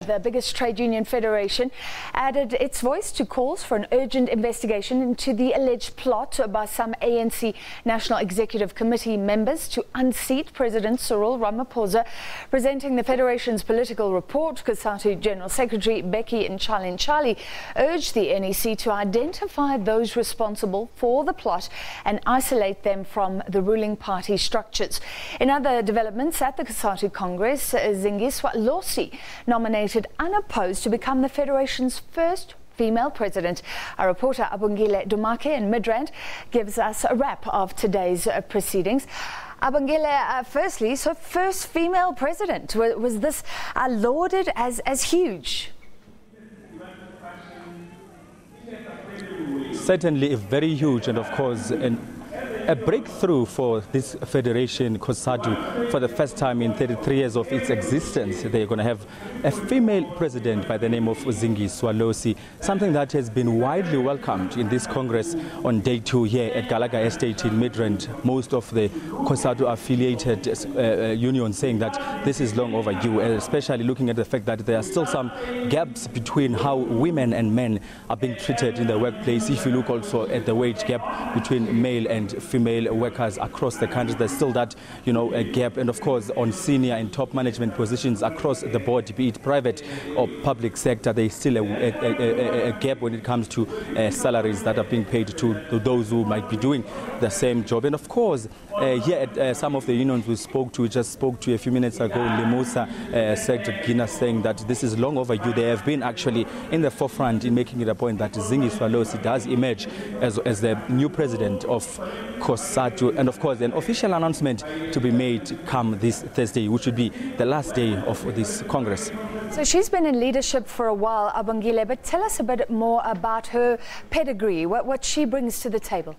The biggest trade union federation added its voice to calls for an urgent investigation into the alleged plot by some ANC National Executive Committee members to unseat President Cyril Ramaphosa. Presenting the federation's political report, COSATU General Secretary Bheki Ntsalintsali urged the NEC to identify those responsible for the plot and isolate them from the ruling party structures. In other developments at the Cosatu Congress, Zingiswa Losi nominated unopposed to become the federation's first female president. Our reporter Abongile Dumako in Midrand gives us a wrap of today's proceedings. Abongile, firstly, so first female president, was this lauded as huge? Certainly very huge, and of course a breakthrough for this federation, COSATU. For the first time in 33 years of its existence, they're going to have a female president by the name of Zingiswa Losi, something that has been widely welcomed in this Congress on day 2 here at Galaga Estate in Midrand. Most of the COSATU affiliated unions saying that this is long overdue, especially looking at the fact that there are still some gaps between how women and men are being treated in the workplace. If you look also at the wage gap between male and female workers across the country, there's still that, a gap. And of course, on senior and top management positions across the board, be it private or public sector, there's still a gap when it comes to salaries that are being paid to those who might be doing the same job. And of course, here at some of the unions we just spoke to a few minutes ago, Lemusa Secretary saying that this is long overdue. They have been actually in the forefront in making it a point that Zingiswa Losi does emerge as the new president of COSATU, and of course an official announcement to be made come this Thursday, which would be the last day of this Congress. So she's been in leadership for a while, Abongile, but tell us a bit more about her pedigree, what she brings to the table.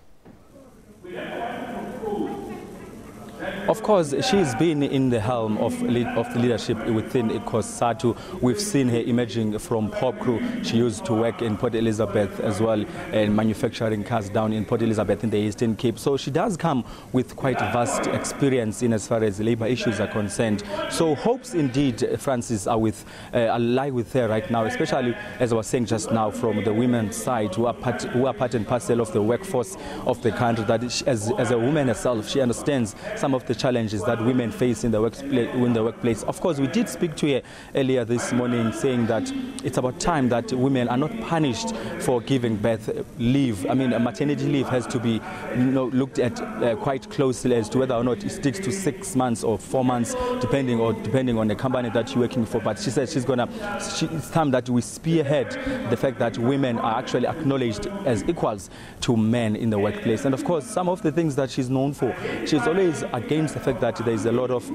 Of course, she's been in the helm of the leadership within COSATU. We've seen her emerging from Pop Crew. She used to work in Port Elizabeth as well, and manufacturing cars down in Port Elizabeth in the Eastern Cape. So she does come with quite vast experience in as far as labor issues are concerned. So hopes indeed, Francis, lie with her right now, especially as I was saying just now, from the women's side, who are part and parcel of the workforce of the country. That as a woman herself, she understands some of the challenges that women face in the workplace. Of course, we did speak to her earlier this morning saying that it's about time that women are not punished for giving birth. Leave, maternity leave has to be looked at quite closely as to whether or not it sticks to 6 months or 4 months, depending on the company that you're working for. But she said it's time that we spearhead the fact that women are actually acknowledged as equals to men in the workplace. And of course, some of the things that she's known for, she's always against the fact that there is a lot of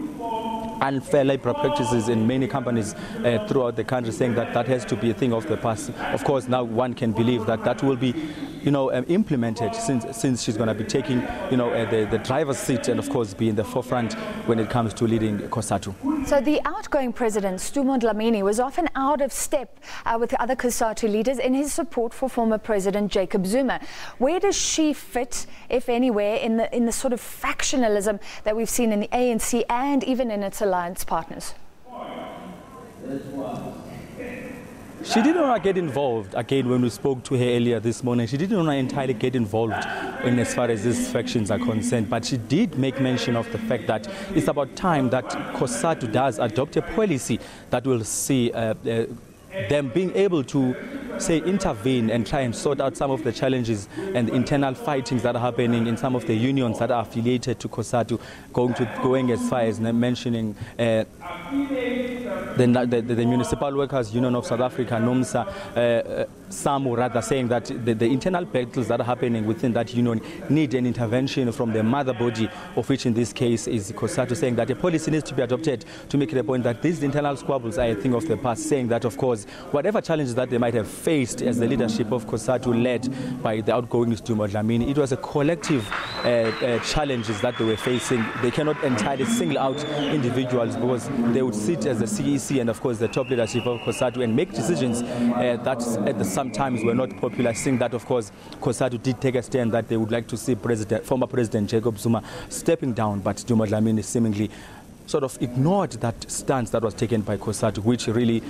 unfair labor practices in many companies throughout the country, saying that has to be a thing of the past. Of course, now one can believe that will be implemented since she's going to be taking the driver's seat and of course be in the forefront when it comes to leading COSATU. So the outgoing president, Stu Dlamini, was often out of step with the other COSATU leaders in his support for former President Jacob Zuma. Where does she fit, if anywhere, in the sort of factionalism that we've seen in the ANC and even in its alliance partners? She didn't want to get involved. Again, when we spoke to her earlier this morning, she didn't want to entirely get involved in as far as these factions are concerned. But she did make mention of the fact that it's about time that COSATU does adopt a policy that will see them being able to, intervene and try and sort out some of the challenges and internal fightings that are happening in some of the unions that are affiliated to COSATU, going as far as mentioning the Municipal Workers Union of South Africa, NUMSA, some would rather saying that the internal battles that are happening within that union need an intervention from the mother body, of which in this case is COSATU, saying that a policy needs to be adopted to make it a point that these internal squabbles are a thing of the past, saying that, of course, whatever challenges that they might have faced as the leadership of COSATU led by the outgoing Stu Dlamini, it was a collective challenges that they were facing. They cannot entirely single out individuals because they would sit as the CEC and, of course, the top leadership of COSATU and make decisions that sometimes were not popular, seeing that, of course, COSATU did take a stand that they would like to see former President Jacob Zuma stepping down, but Stu Dlamini seemingly sort of ignored that stance that was taken by COSATU, which really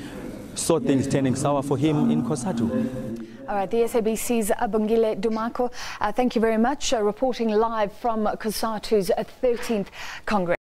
saw things turning sour for him in COSATU. All right, the SABC's Abongile Dumako, thank you very much, reporting live from COSATU's 13th Congress.